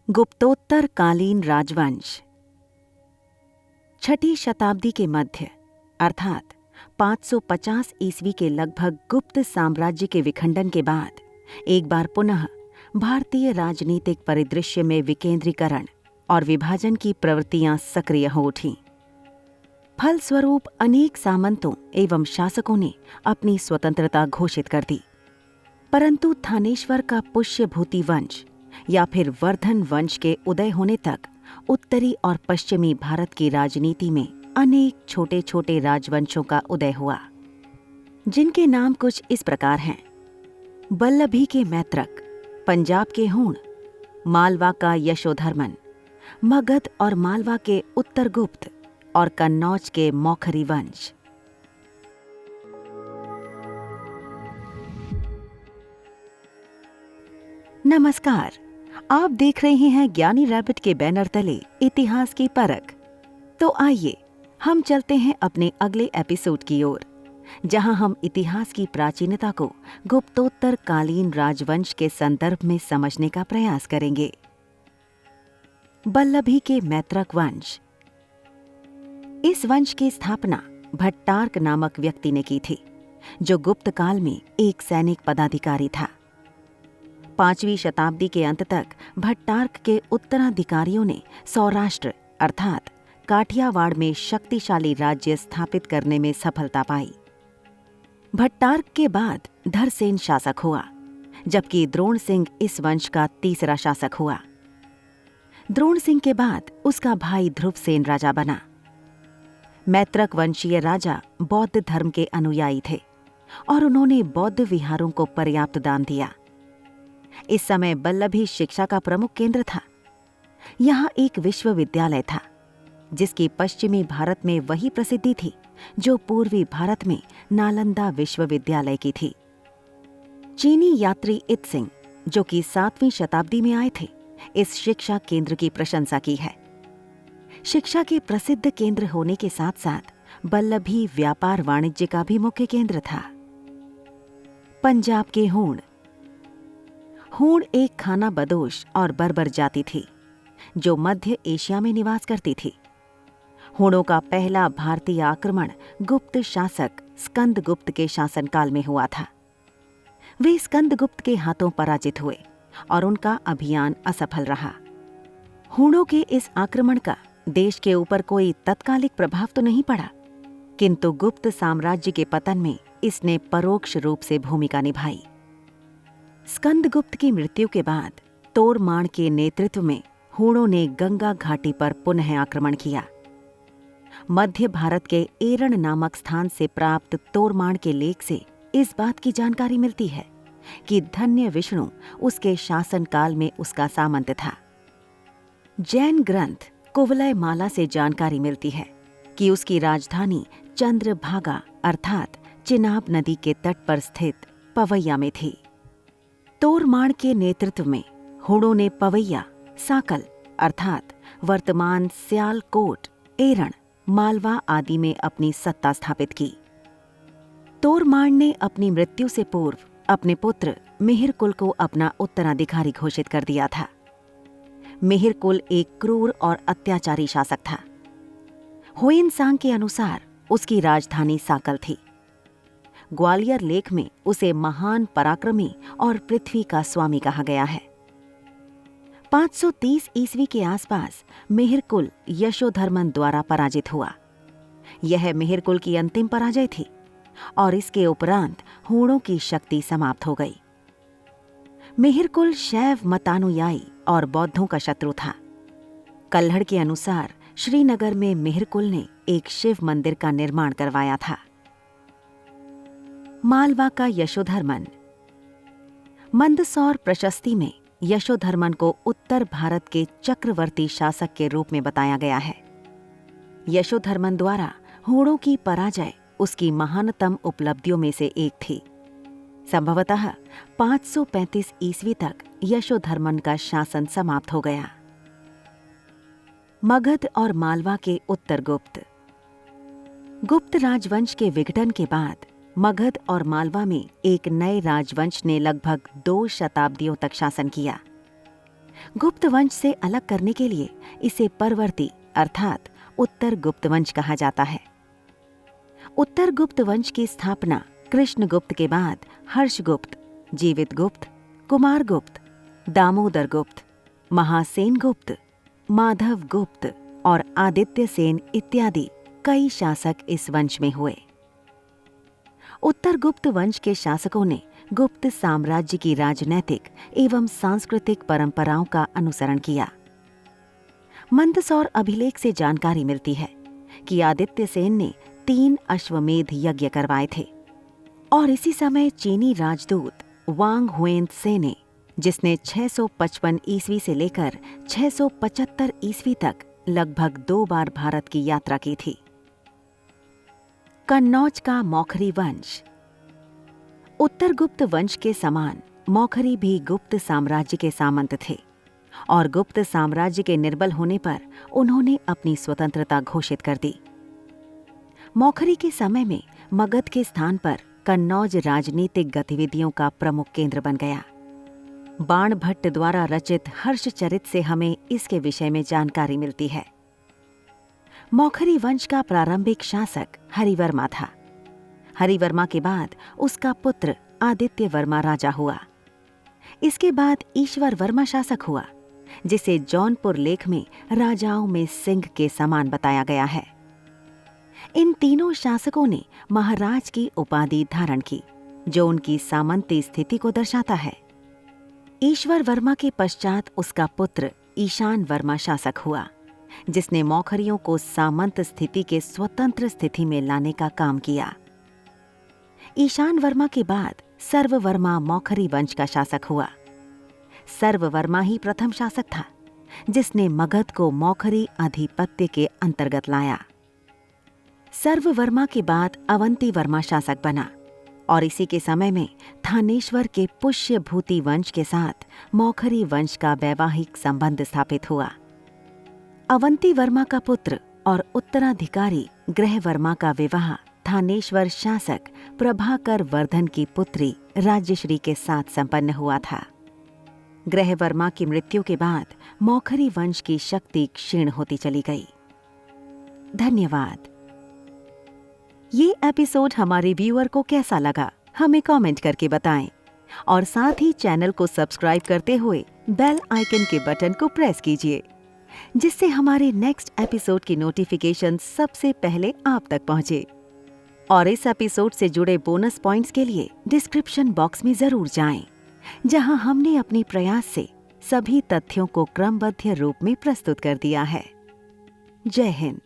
गुप्तोत्तर कालीन राजवंश। छठी शताब्दी के मध्य अर्थात 550 ईस्वी के लगभग गुप्त साम्राज्य के विखंडन के बाद एक बार पुनः भारतीय राजनीतिक परिदृश्य में विकेंद्रीकरण और विभाजन की प्रवृत्तियां सक्रिय हो उठीं। फलस्वरूप अनेक सामंतों एवं शासकों ने अपनी स्वतंत्रता घोषित कर दी, परंतु थानेश्वर का पुष्यभूति वंश या फिर वर्धन वंश के उदय होने तक उत्तरी और पश्चिमी भारत की राजनीति में अनेक छोटे छोटे राजवंशों का उदय हुआ, जिनके नाम कुछ इस प्रकार हैं। बल्लभी के मैत्रक, पंजाब के हूण, मालवा का यशोधर्मन, मगध और मालवा के उत्तरगुप्त और कन्नौज के मौखरी वंश। नमस्कार, आप देख रहे हैं ज्ञानी रैबिट के बैनर तले इतिहास की परख। तो आइए हम चलते हैं अपने अगले एपिसोड की ओर, जहां हम इतिहास की प्राचीनता को गुप्तोत्तर कालीन राजवंश के संदर्भ में समझने का प्रयास करेंगे। बल्लभी के मैत्रक वंश। इस वंश की स्थापना भट्टार्क नामक व्यक्ति ने की थी, जो गुप्त काल में एक सैनिक पदाधिकारी था। 5वीं शताब्दी के अंत तक भट्टार्क के उत्तराधिकारियों ने सौराष्ट्र अर्थात काठियावाड़ में शक्तिशाली राज्य स्थापित करने में सफलता पाई। भट्टार्क के बाद धरसेन शासक हुआ, जबकि द्रोण सिंह इस वंश का तीसरा शासक हुआ। द्रोण सिंह के बाद उसका भाई ध्रुवसेन राजा बना। मैत्रक वंशीय राजा बौद्ध धर्म के अनुयायी थे और उन्होंने बौद्ध विहारों को पर्याप्त दान दिया। इस समय बल्लभी शिक्षा का प्रमुख केंद्र था। यहाँ एक विश्वविद्यालय था, जिसकी पश्चिमी भारत में वही प्रसिद्धि थी जो पूर्वी भारत में नालंदा विश्वविद्यालय की थी। चीनी यात्री इत्सिंग, जो कि 7वीं शताब्दी में आए थे, इस शिक्षा केंद्र की प्रशंसा की है। शिक्षा के प्रसिद्ध केंद्र होने के साथ साथ बल्लभी व्यापार वाणिज्य का भी मुख्य केंद्र था। पंजाब के हूण। हूण एक खाना बदोश और बर्बर जाति थी, जो मध्य एशिया में निवास करती थी। हूणों का पहला भारतीय आक्रमण गुप्त शासक स्कंदगुप्त के शासनकाल में हुआ था। वे स्कंदगुप्त के हाथों पराजित हुए और उनका अभियान असफल रहा। हूणों के इस आक्रमण का देश के ऊपर कोई तत्कालिक प्रभाव तो नहीं पड़ा, किंतु गुप्त साम्राज्य के पतन में इसने परोक्ष रूप से भूमिका निभाई। स्कंदगुप्त की मृत्यु के बाद तोरमाण के नेतृत्व में हूणों ने गंगा घाटी पर पुनः आक्रमण किया। मध्य भारत के एरण नामक स्थान से प्राप्त तोरमाण के लेख से इस बात की जानकारी मिलती है कि धन्य विष्णु उसके शासनकाल में उसका सामंत था। जैन ग्रंथ कुवलयमाला से जानकारी मिलती है कि उसकी राजधानी चंद्रभागा अर्थात चिनाब नदी के तट पर स्थित पवैया में थी। तोरमाण के नेतृत्व में हूणों ने पवैया, साकल अर्थात वर्तमान सियालकोट, एरण, मालवा आदि में अपनी सत्ता स्थापित की। तोरमाण ने अपनी मृत्यु से पूर्व अपने पुत्र मिहिरकुल को अपना उत्तराधिकारी घोषित कर दिया था। मिहिरकुल एक क्रूर और अत्याचारी शासक था। हुएनसांग के अनुसार उसकी राजधानी साकल थी। ग्वालियर लेख में उसे महान पराक्रमी और पृथ्वी का स्वामी कहा गया है। 530 ईस्वी के आसपास मिहिरकुल यशोधर्मन द्वारा पराजित हुआ। यह मिहिरकुल की अंतिम पराजय थी और इसके उपरांत हूणों की शक्ति समाप्त हो गई। मिहिरकुल शैव मतानुयायी और बौद्धों का शत्रु था। कल्हड़ के अनुसार श्रीनगर में मिहिरकुल ने एक शिव मंदिर का निर्माण करवाया था। मालवा का यशोधर्मन। मंदसौर प्रशस्ति में यशोधर्मन को उत्तर भारत के चक्रवर्ती शासक के रूप में बताया गया है। यशोधर्मन द्वारा हूणों की पराजय उसकी महानतम उपलब्धियों में से एक थी। संभवतः 535 ईस्वी तक यशोधर्मन का शासन समाप्त हो गया। मगध और मालवा के उत्तरगुप्त। गुप्त राजवंश के विघटन के बाद मगध और मालवा में एक नए राजवंश ने लगभग 2 शताब्दियों तक शासन किया। गुप्त वंश से अलग करने के लिए इसे परवर्ती अर्थात उत्तर गुप्त वंश कहा जाता है। उत्तर गुप्त वंश की स्थापना कृष्णगुप्त के बाद हर्षगुप्त, जीवितगुप्त, कुमारगुप्त, दामोदरगुप्त, महासेनगुप्त, माधवगुप्त और आदित्य सेन इत्यादि कई शासक इस वंश में हुए। उत्तर गुप्त वंश के शासकों ने गुप्त साम्राज्य की राजनैतिक एवं सांस्कृतिक परंपराओं का अनुसरण किया। मंदसौर अभिलेख से जानकारी मिलती है कि आदित्य सेन ने 3 अश्वमेध यज्ञ करवाए थे और इसी समय चीनी राजदूत वांग हुएन ने, जिसने 655 ईस्वी से लेकर 675 ईस्वी तक लगभग 2 बार भारत की यात्रा की थी। कन्नौज का मौखरी वंश। उत्तर गुप्त वंश के समान मौखरी भी गुप्त साम्राज्य के सामंत थे और गुप्त साम्राज्य के निर्बल होने पर उन्होंने अपनी स्वतंत्रता घोषित कर दी। मौखरी के समय में मगध के स्थान पर कन्नौज राजनीतिक गतिविधियों का प्रमुख केंद्र बन गया। बाणभट्ट द्वारा रचित हर्षचरित से हमें इसके विषय में जानकारी मिलती है। मौखरी वंश का प्रारंभिक शासक हरिवर्मा था। हरिवर्मा के बाद उसका पुत्र आदित्य वर्मा राजा हुआ। इसके बाद ईश्वर वर्मा शासक हुआ, जिसे जौनपुर लेख में राजाओं में सिंह के समान बताया गया है। इन तीनों शासकों ने महाराज की उपाधि धारण की, जो उनकी सामंती स्थिति को दर्शाता है। ईश्वर वर्मा के पश्चात उसका पुत्र ईशान वर्मा शासक हुआ, जिसने मौखरियों को सामंत स्थिति के स्वतंत्र स्थिति में लाने का काम किया। ईशान वर्मा के बाद सर्ववर्मा मौखरी वंश का शासक हुआ। सर्ववर्मा ही प्रथम शासक था, जिसने मगध को मौखरी आधिपत्य के अंतर्गत लाया। सर्ववर्मा के बाद अवंती वर्मा शासक बना और इसी के समय में थानेश्वर के पुष्यभूति वंश के साथ मौखरी वंश का वैवाहिक संबंध स्थापित हुआ। अवंती वर्मा का पुत्र और उत्तराधिकारी ग्रहवर्मा का विवाह थानेश्वर शासक प्रभाकर वर्धन की पुत्री राज्यश्री के साथ संपन्न हुआ था। ग्रहवर्मा की मृत्यु के बाद मौखरी वंश की शक्ति क्षीण होती चली गई। धन्यवाद। ये एपिसोड हमारे व्यूअर को कैसा लगा, हमें कमेंट करके बताएं और साथ ही चैनल को सब्सक्राइब करते हुए बेल आइकन के बटन को प्रेस कीजिए, जिससे हमारे नेक्स्ट एपिसोड की नोटिफिकेशन सबसे पहले आप तक पहुंचे। और इस एपिसोड से जुड़े बोनस पॉइंट्स के लिए डिस्क्रिप्शन बॉक्स में जरूर जाएं, जहां हमने अपनी प्रयास से सभी तथ्यों को क्रमबद्ध रूप में प्रस्तुत कर दिया है। जय हिंद।